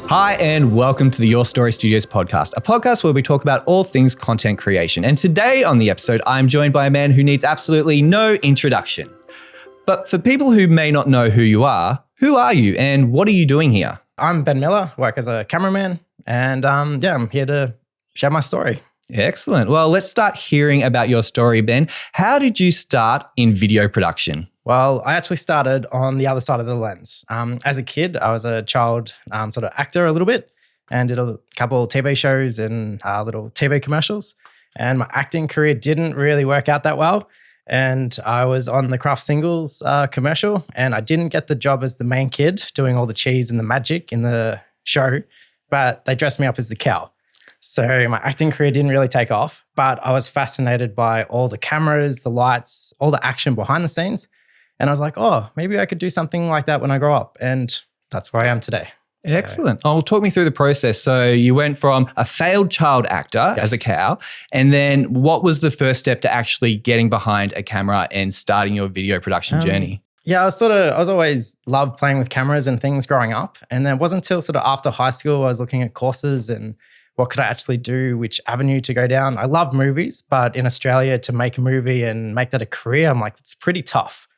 Hi, and welcome to the Your Story Studios podcast, a podcast where we talk about all things content creation. And today on the episode, I'm joined by a man who needs absolutely no introduction. But for people who may not know who you are you and what are you doing here? I'm Ben Miller, work as a cameraman, and I'm here to share my story. Excellent. Well, let's start hearing about your story, Ben. How did you start in video production? Well, I actually started on the other side of the lens. As a kid, I was a child sort of actor a little bit and did a couple of TV shows and little TV commercials. And my acting career didn't really work out that well. And I was on the Kraft Singles commercial, and I didn't get the job as the main kid doing all the cheese and the magic in the show, but they dressed me up as the cow. So my acting career didn't really take off, but I was fascinated by all the cameras, the lights, all the action behind the scenes. And I was like, oh, maybe I could do something like that when I grow up. And that's where I am today. So, excellent. Oh, talk me through the process. So you went from a failed child actor as a cow, and then what was the first step to actually getting behind a camera and starting your video production journey? Yeah, I was always loved playing with cameras and things growing up. And then it wasn't until sort of after high school, I was looking at courses and what could I actually do, which avenue to go down. I love movies, but in Australia to make a movie and make that a career, I'm like, it's pretty tough.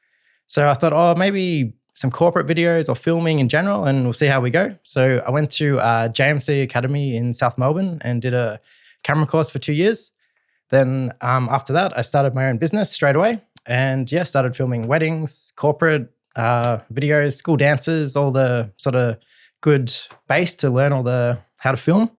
So I thought, oh, maybe some corporate videos or filming in general, and we'll see how we go. So I went to JMC Academy in South Melbourne and did a camera course for 2 years. Then after that, I started my own business straight away and started filming weddings, corporate videos, school dances, all the sort of good base to learn how to film.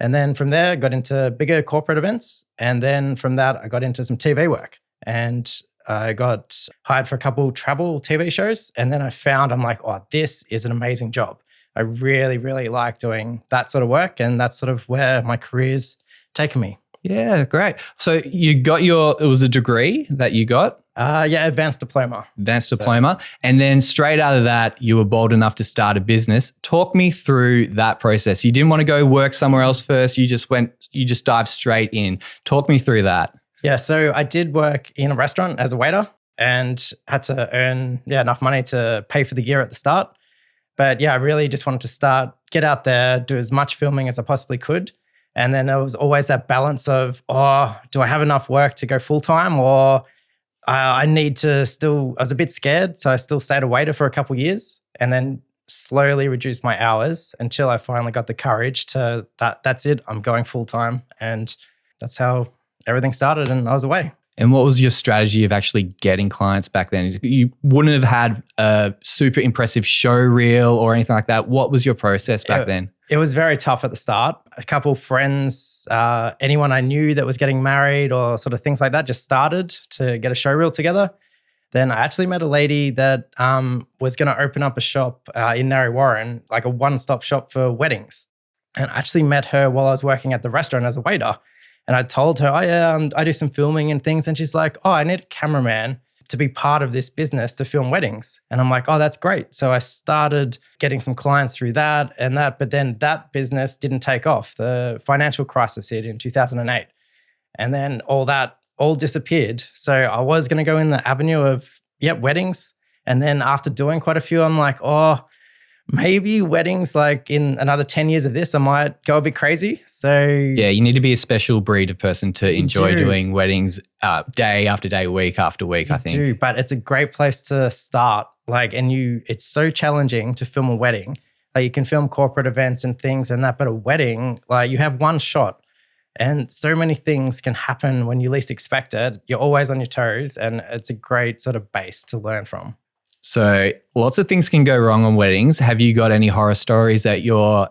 And then from there, I got into bigger corporate events. And then from that, I got into some TV work. And I got hired for a couple travel TV shows. And then I'm like, oh, this is an amazing job. I really, really like doing that sort of work. And that's sort of where my career's taken me. Yeah, great. So you got it was a degree that you got? Advanced diploma. Diploma. And then straight out of that, you were bold enough to start a business. Talk me through that process. You didn't want to go work somewhere else first. You just dived straight in. Talk me through that. Yeah, so I did work in a restaurant as a waiter and had to earn enough money to pay for the gear at the start. But I really just wanted to get out there, do as much filming as I possibly could. And then there was always that balance of, do I have enough work to go full-time, or I was a bit scared. So I still stayed a waiter for a couple of years and then slowly reduced my hours until I finally got the courage to that's it, I'm going full-time. And that's how everything started, and I was away. And what was your strategy of actually getting clients back then? You wouldn't have had a super impressive show reel or anything like that. What was your process back then? It was very tough at the start. A couple of friends, anyone I knew that was getting married or sort of things like that, just started to get a show reel together. Then I actually met a lady that was going to open up a shop in Narre Warren, like a one-stop shop for weddings. And I actually met her while I was working at the restaurant as a waiter. And I told her, I do some filming and things. And she's like, I need a cameraman to be part of this business to film weddings. And I'm like, oh, that's great. So I started getting some clients through that, but then that business didn't take off. The financial crisis hit in 2008. And then all disappeared. So I was going to go in the avenue of, weddings. And then after doing quite a few, I'm like, maybe weddings, like in another 10 years of this, I might go a bit crazy. So yeah, you need to be a special breed of person to enjoy doing weddings day after day, week after week, I think. But it's a great place to start. It's so challenging to film a wedding. Like you can film corporate events and things and that, but a wedding, like you have one shot and so many things can happen when you least expect it. You're always on your toes, and it's a great sort of base to learn from. So lots of things can go wrong on weddings. Have you got any horror stories that you're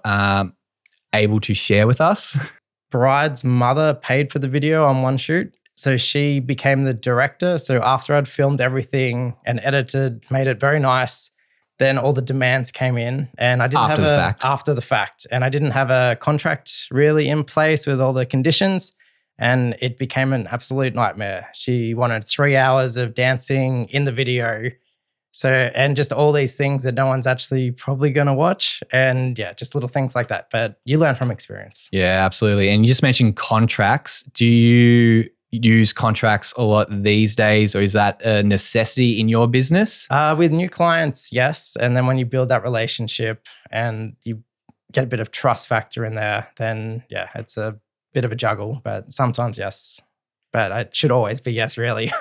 able to share with us? Bride's mother paid for the video on one shoot. So she became the director. So after I'd filmed everything and edited, made it very nice, then all the demands came in, and I didn't after the fact. And I didn't have a contract really in place with all the conditions. And it became an absolute nightmare. She wanted 3 hours of dancing in the video. So, and just all these things that no one's actually probably going to watch, and just little things like that. But you learn from experience. Yeah, absolutely. And you just mentioned contracts. Do you use contracts a lot these days, or is that a necessity in your business? With new clients, yes. And then when you build that relationship and you get a bit of trust factor in there, then yeah, it's a bit of a juggle, but sometimes yes. But it should always be yes, really.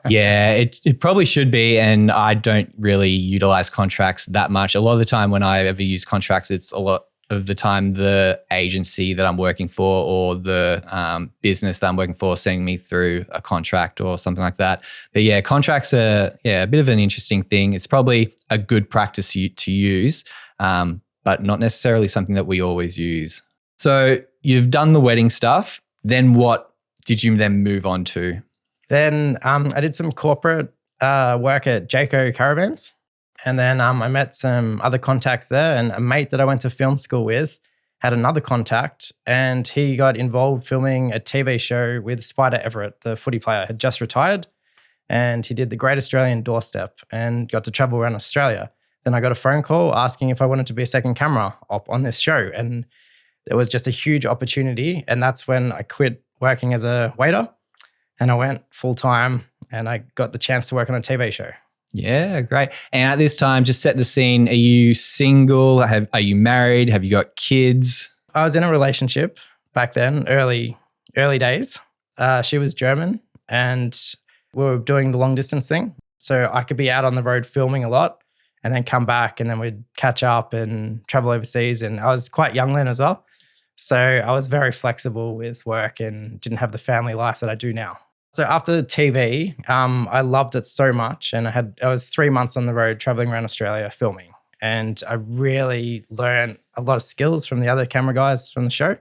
Yeah, it probably should be. And I don't really utilize contracts that much. A lot of the time when I ever use contracts, it's a lot of the time the agency that I'm working for or the business that I'm working for sending me through a contract or something like that. But yeah, contracts are a bit of an interesting thing. It's probably a good practice to use, but not necessarily something that we always use. So you've done the wedding stuff. Then what did you then move on to? Then I did some corporate work at Jayco Caravans. And then I met some other contacts there, and a mate that I went to film school with had another contact, and he got involved filming a TV show with Spider Everett, the footy player, had just retired, and he did the Great Australian Doorstep and got to travel around Australia. Then I got a phone call asking if I wanted to be a second camera op on this show, and it was just a huge opportunity. And that's when I quit working as a waiter, and I went full time, and I got the chance to work on a TV show. Yeah, great. And at this time, just set the scene. Are you single? Are you married? Have you got kids? I was in a relationship back then, early days. She was German, and we were doing the long distance thing. So I could be out on the road filming a lot and then come back, and then we'd catch up and travel overseas. And I was quite young then as well. So I was very flexible with work and didn't have the family life that I do now. So after the TV, I loved it so much, and I was 3 months on the road traveling around Australia filming, and I really learned a lot of skills from the other camera guys from the show.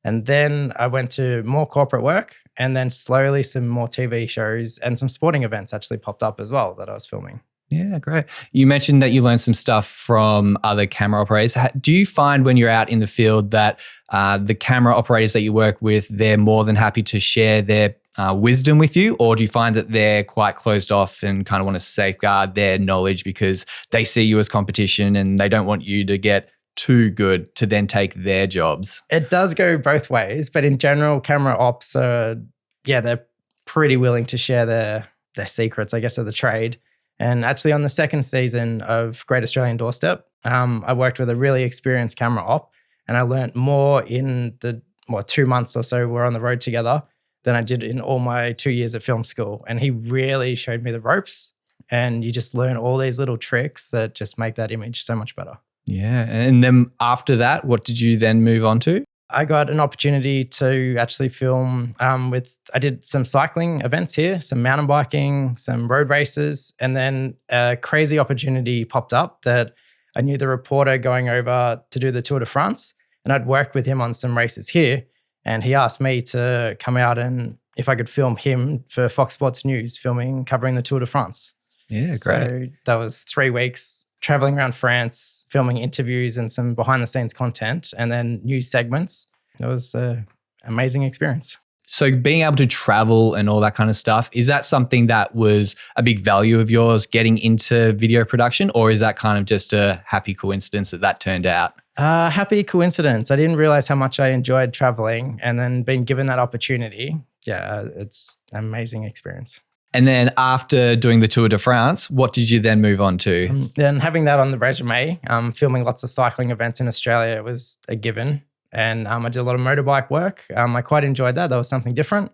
And then I went to more corporate work, and then slowly some more TV shows and some sporting events actually popped up as well that I was filming. Yeah, great. You mentioned that you learned some stuff from other camera operators. Do you find when you're out in the field that the camera operators that you work with, they're more than happy to share their wisdom with you, or do you find that they're quite closed off and kind of want to safeguard their knowledge because they see you as competition and they don't want you to get too good to then take their jobs? It does go both ways, but in general, camera ops are, they're pretty willing to share their secrets, I guess, of the trade. And actually on the second season of Great Australian Doorstep, I worked with a really experienced camera op, and I learned more in the 2 months or so we're on the road together than I did in all my 2 years at film school. And he really showed me the ropes, and you just learn all these little tricks that just make that image so much better. Yeah. And then after that, what did you then move on to? I got an opportunity to actually film I did some cycling events here, some mountain biking, some road races, and then a crazy opportunity popped up that I knew the reporter going over to do the Tour de France, and I'd worked with him on some races here. And he asked me to come out and if I could film him for Fox Sports News, covering the Tour de France. Yeah, great. So that was 3 weeks traveling around France, filming interviews and some behind the scenes content, and then news segments. It was an amazing experience. So being able to travel and all that kind of stuff, is that something that was a big value of yours getting into video production, or is that kind of just a happy coincidence that turned out? Happy coincidence. I didn't realize how much I enjoyed traveling, and then being given that opportunity. Yeah, it's an amazing experience. And then after doing the Tour de France, what did you then move on to? Then having that on the resume, filming lots of cycling events in Australia was a given. And I did a lot of motorbike work. I quite enjoyed that. That was something different.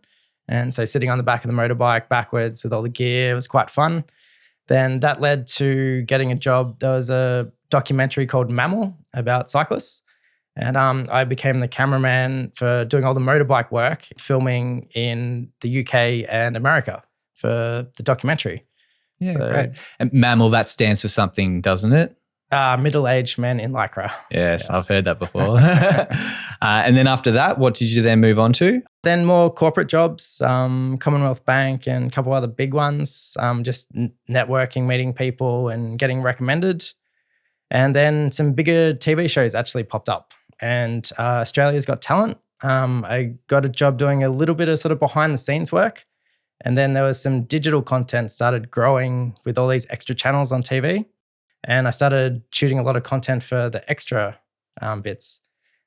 And so sitting on the back of the motorbike backwards with all the gear was quite fun. Then that led to getting a job. There was a documentary called Mammal about cyclists. And I became the cameraman for doing all the motorbike work, filming in the UK and America for the documentary. Yeah, great. And Mammal, that stands for something, doesn't it? Middle-aged men in Lycra. Yes, I've heard that before. And then after that, what did you then move on to? Then more corporate jobs, Commonwealth Bank and a couple other big ones, just networking, meeting people and getting recommended. And then some bigger TV shows actually popped up. And Australia's Got Talent. I got a job doing a little bit of sort of behind the scenes work. And then there was some digital content started growing with all these extra channels on TV. And I started shooting a lot of content for the extra bits.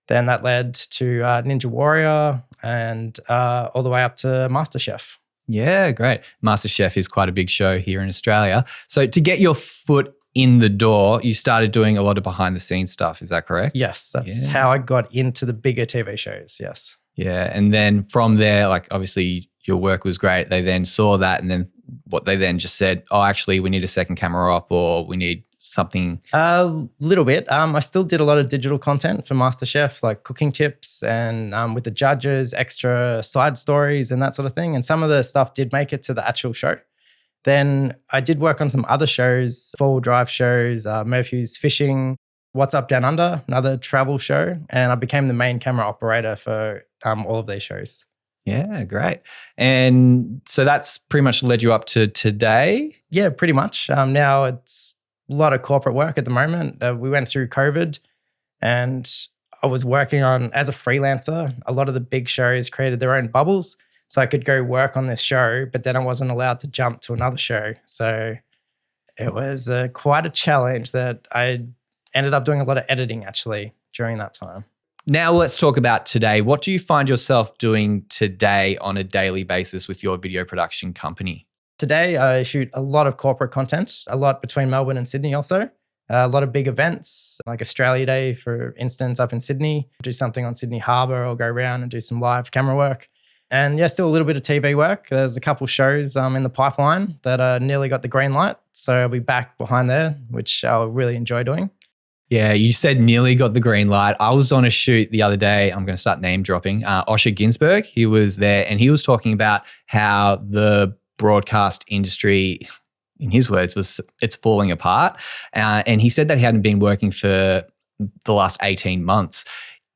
Then that led to Ninja Warrior and all the way up to MasterChef. Yeah, great. MasterChef is quite a big show here in Australia. So to get your foot in the door, you started doing a lot of behind the scenes stuff. Is that correct? Yes, that's how I got into the bigger TV shows. Yes. Yeah. And then from there, like obviously your work was great. They then saw that and then what they then just said, oh, actually we need a second camera op or we need something. A little bit. I still did a lot of digital content for MasterChef, like cooking tips and with the judges, extra side stories and that sort of thing. And some of the stuff did make it to the actual show. Then I did work on some other shows, four-wheel drive shows, Murphy's Fishing, What's Up Down Under, another travel show. And I became the main camera operator for all of these shows. Yeah, great. And so that's pretty much led you up to today? Yeah, pretty much. Now it's a lot of corporate work at the moment. We went through COVID and I was working on, as a freelancer, a lot of the big shows created their own bubbles. So I could go work on this show, but then I wasn't allowed to jump to another show. So it was quite a challenge that I ended up doing a lot of editing actually during that time. Now let's talk about today. What do you find yourself doing today on a daily basis with your video production company? Today, I shoot a lot of corporate content, a lot between Melbourne and Sydney also. A lot of big events like Australia Day, for instance, up in Sydney. Do something on Sydney Harbour or go around and do some live camera work. And yeah, still a little bit of TV work. There's a couple shows in the pipeline that nearly got the green light. So I'll be back behind there, which I'll really enjoy doing. Yeah, you said nearly got the green light. I was on a shoot the other day. I'm going to start name dropping. Osher Ginsberg, he was there and he was talking about how the broadcast industry, in his words, it's falling apart. And he said that he hadn't been working for the last 18 months.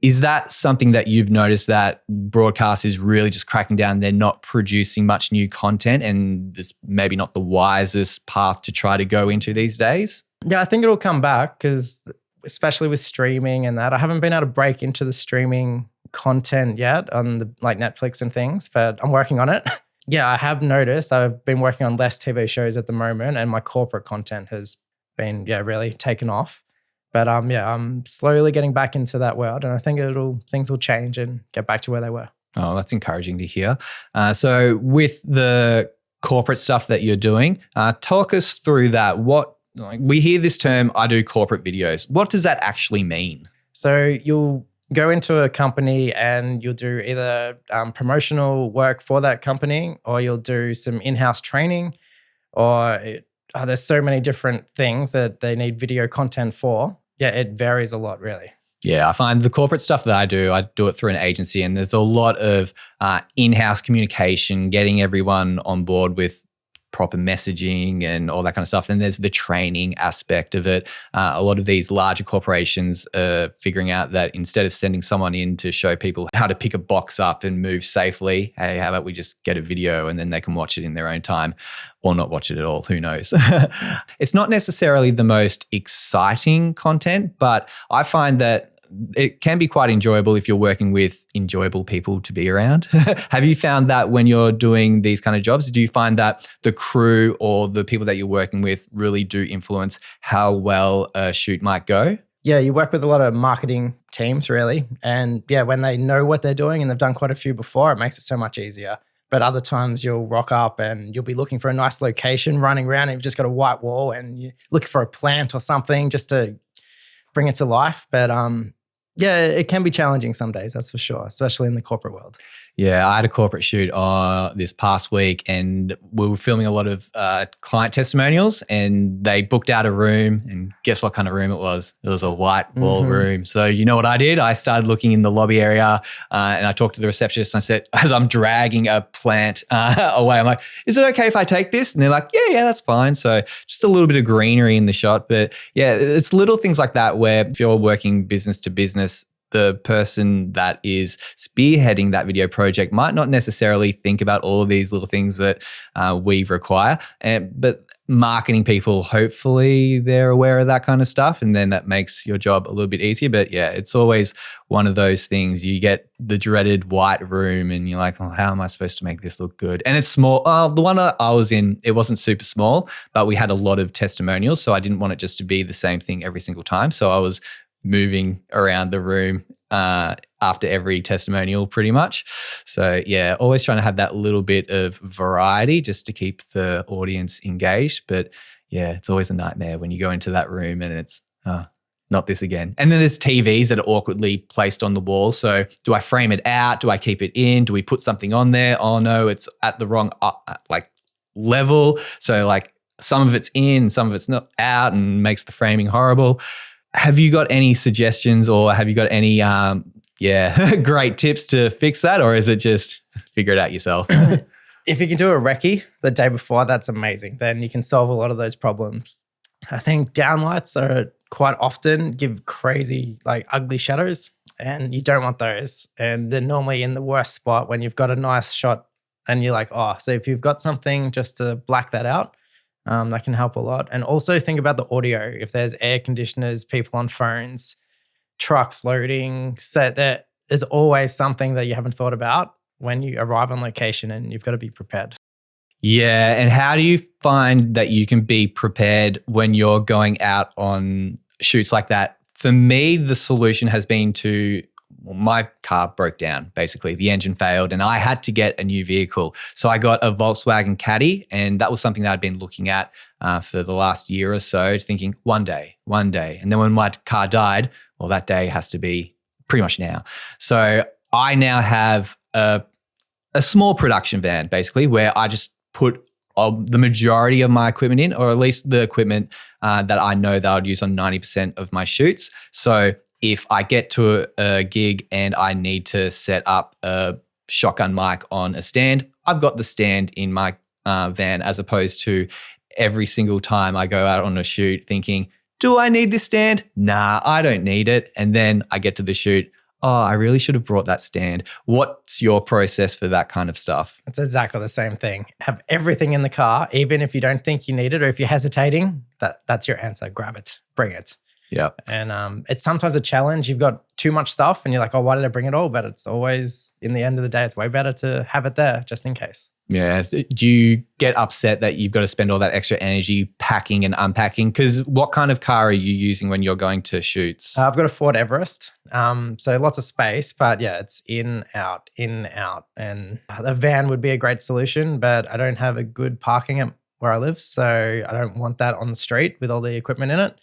Is that something that you've noticed, that broadcast is really just cracking down? They're not producing much new content and it's maybe not the wisest path to try to go into these days? Yeah, I think it'll come back because especially with streaming and that, I haven't been able to break into the streaming content yet on the like Netflix and things, but I'm working on it. Yeah, I have noticed I've been working on less TV shows at the moment and my corporate content has been, really taken off. But I'm slowly getting back into that world and I think things will change and get back to where they were. Oh, that's encouraging to hear. So with the corporate stuff that you're doing, talk us through that. We hear this term, I do corporate videos. What does that actually mean? So you'll go into a company and you'll do either promotional work for that company or you'll do some in-house training or there's so many different things that they need video content for. Yeah, it varies a lot really. Yeah, I find the corporate stuff that I do it through an agency and there's a lot of in-house communication, getting everyone on board with proper messaging and all that kind of stuff. And there's the training aspect of it. A lot of these larger corporations are figuring out that instead of sending someone in to show people how to pick a box up and move safely, hey, how about we just get a video and then they can watch it in their own time or not watch it at all, who knows? It's not necessarily the most exciting content, but I find that it can be quite enjoyable if you're working with enjoyable people to be around. Have you found that when you're doing these kind of jobs, do you find that the crew or the people that you're working with really do influence how well a shoot might go? Yeah, you work with a lot of marketing teams really. And yeah, when they know what they're doing and they've done quite a few before, it makes it so much easier. But other times you'll rock up and you'll be looking for a nice location, running around and you've just got a white wall and you're looking for a plant or something just to bring it to life. But yeah, it can be challenging some days, that's for sure, especially in the corporate world. Yeah, I had a corporate shoot this past week and we were filming a lot of client testimonials and they booked out a room and guess what kind of room it was? It was a white wall room. So you know what I did? I started looking in the lobby area and I talked to the receptionist and I said, as I'm dragging a plant away, I'm like, is it okay if I take this? And they're like, yeah, that's fine. So just a little bit of greenery in the shot. But yeah, it's little things like that where if you're working business to business, the person that is spearheading that video project might not necessarily think about all of these little things that we require. But marketing people, hopefully they're aware of that kind of stuff and then that makes your job a little bit easier. But yeah, it's always one of those things. You get the dreaded white room and you're like, oh, how am I supposed to make this look good? And it's small. The one that I was in, it wasn't super small, but we had a lot of testimonials. So I didn't want it just to be the same thing every single time. So I was moving around the room after every testimonial pretty much. So yeah, always trying to have that little bit of variety just to keep the audience engaged. But Yeah, it's always a nightmare when you go into that room and it's not this again. And then there's TVs that are awkwardly placed on the wall. So do I frame it out? Do I keep it in? Do we put something on there? Oh no, it's at the wrong level. So like some of it's in, some of it's not out, and makes the framing horrible. Have you got any suggestions, or have you got any great tips to fix that, or is it just figure it out yourself? If you can do a recce the day before, that's amazing. Then you can solve a lot of those problems. I think downlights are quite often give crazy, like ugly shadows, and you don't want those. And they're normally in the worst spot when you've got a nice shot and you're like, so if you've got something just to black that out, that can help a lot. And also think about the audio. If there's air conditioners, people on phones, trucks loading, there's always something that you haven't thought about when you arrive on location, and you've got to be prepared. Yeah. And how do you find that you can be prepared when you're going out on shoots like that? For me, the solution has been my car broke down, basically. The engine failed and I had to get a new vehicle. So I got a Volkswagen Caddy, and that was something that I'd been looking at for the last year or so, thinking one day. And then when my car died, well, that day has to be pretty much now. So I now have a small production van, basically, where I just put the majority of my equipment in, or at least the equipment that I know that I would use on 90% of my shoots. So if I get to a gig and I need to set up a shotgun mic on a stand, I've got the stand in my van, as opposed to every single time I go out on a shoot thinking, do I need this stand? Nah, I don't need it. And then I get to the shoot, I really should have brought that stand. What's your process for that kind of stuff? It's exactly the same thing. Have everything in the car, even if you don't think you need it, or if you're hesitating, that's your answer. Grab it, bring it. Yeah. And it's sometimes a challenge. You've got too much stuff and you're like, why did I bring it all? But it's always, in the end of the day, it's way better to have it there just in case. Yeah. Do you get upset that you've got to spend all that extra energy packing and unpacking? Because what kind of car are you using when you're going to shoots? I've got a Ford Everest. So lots of space, but yeah, it's in, out. And the van would be a great solution, but I don't have a good parking at where I live. So I don't want that on the street with all the equipment in it.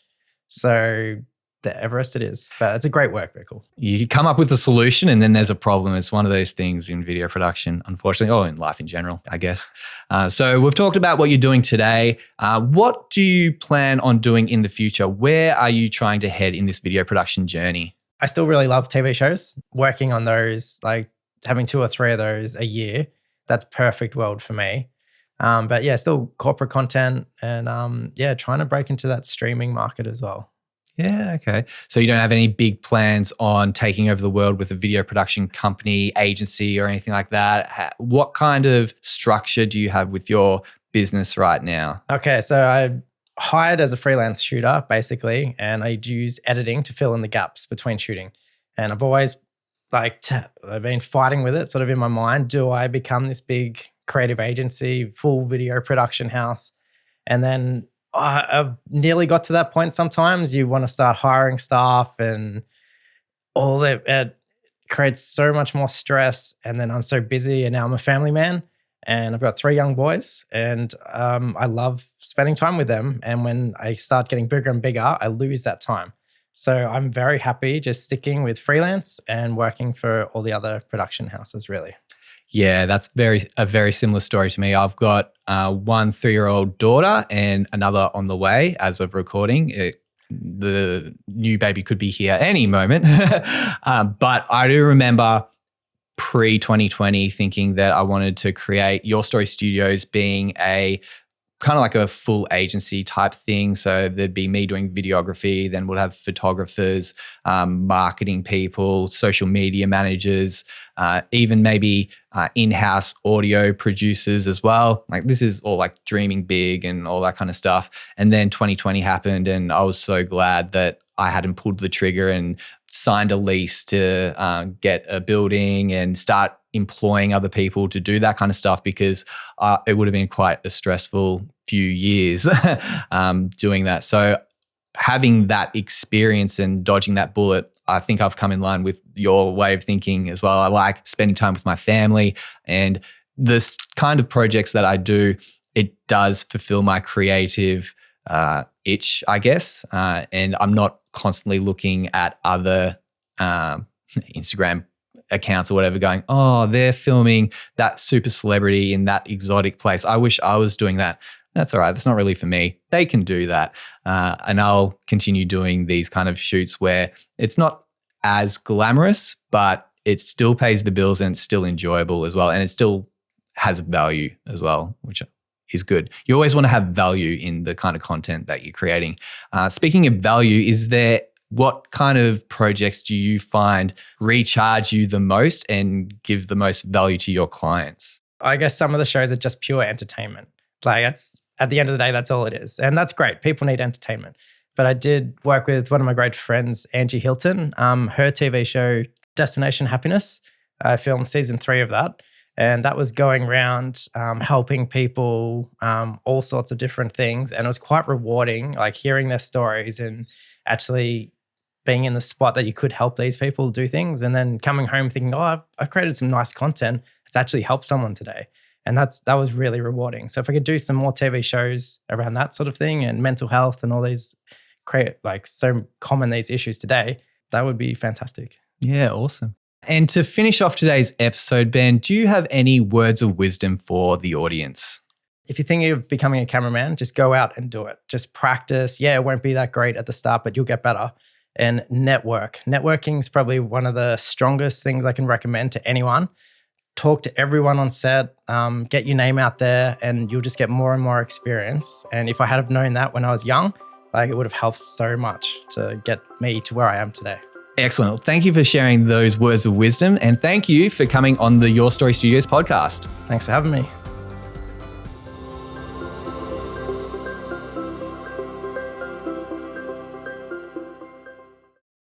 So the Everest it is, but it's a great work vehicle. You come up with a solution and then there's a problem. It's one of those things in video production, unfortunately, or in life in general, I guess. So we've talked about what you're doing today. What do you plan on doing in the future? Where are you trying to head in this video production journey? I still really love TV shows, working on those, like having 2 or 3 of those a year. That's perfect world for me. But yeah, still corporate content and trying to break into that streaming market as well. Yeah, okay. So you don't have any big plans on taking over the world with a video production company, agency, or anything like that? What kind of structure do you have with your business right now? Okay, so I hired as a freelance shooter, basically, and I use editing to fill in the gaps between shooting. And I've always I've been fighting with it sort of in my mind. Do I become this big creative agency, full video production house? And then I've nearly got to that point. Sometimes you want to start hiring staff and all that. It creates so much more stress. And then I'm so busy, and now I'm a family man and I've got 3 young boys, and I love spending time with them. And when I start getting bigger and bigger, I lose that time. So I'm very happy just sticking with freelance and working for all the other production houses, really. Yeah, that's a very similar story to me. I've got 1 3-year-old daughter and another on the way as of recording. The new baby could be here any moment. But I do remember pre-2020 thinking that I wanted to create Your Story Studios being a kind of like a full agency type thing. So there'd be me doing videography, then we'll have photographers, marketing people, social media managers, even maybe in-house audio producers as well. Like this is all like dreaming big and all that kind of stuff. And then 2020 happened, and I was so glad that I hadn't pulled the trigger and signed a lease to get a building and start employing other people to do that kind of stuff, because it would have been quite a stressful few years doing that. So having that experience and dodging that bullet, I think I've come in line with your way of thinking as well. I like spending time with my family, and this kind of projects that I do, it does fulfill my creative itch, I guess. And I'm not constantly looking at other Instagram accounts or whatever going, oh, they're filming that super celebrity in that exotic place. I wish I was doing that. That's all right. That's not really for me. They can do that. And I'll continue doing these kind of shoots where it's not as glamorous, but it still pays the bills and it's still enjoyable as well. And it still has value as well, which is good. You always want to have value in the kind of content that you're creating. Speaking of value, what kind of projects do you find recharge you the most and give the most value to your clients? I guess some of the shows are just pure entertainment. Like at the end of the day, that's all it is. And that's great. People need entertainment. But I did work with one of my great friends, Angie Hilton. Her TV show, Destination Happiness, I filmed season 3 of that. And that was going around helping people, all sorts of different things. And it was quite rewarding, like hearing their stories and actually being in the spot that you could help these people do things. And then coming home thinking, oh, I've created some nice content. It's actually helped someone today. And that was really rewarding. So if I could do some more TV shows around that sort of thing and mental health and all these so common these issues today, that would be fantastic. Yeah, awesome. And to finish off today's episode, Ben, do you have any words of wisdom for the audience? If you're thinking of becoming a cameraman, just go out and do it. Just practice. Yeah, it won't be that great at the start, but you'll get better. And network. Networking is probably one of the strongest things I can recommend to anyone. Talk to everyone on set, get your name out there, and you'll just get more and more experience. And if I had have known that when I was young, it would have helped so much to get me to where I am today. Excellent. Thank you for sharing those words of wisdom, and thank you for coming on the Your Story Studios podcast. Thanks for having me.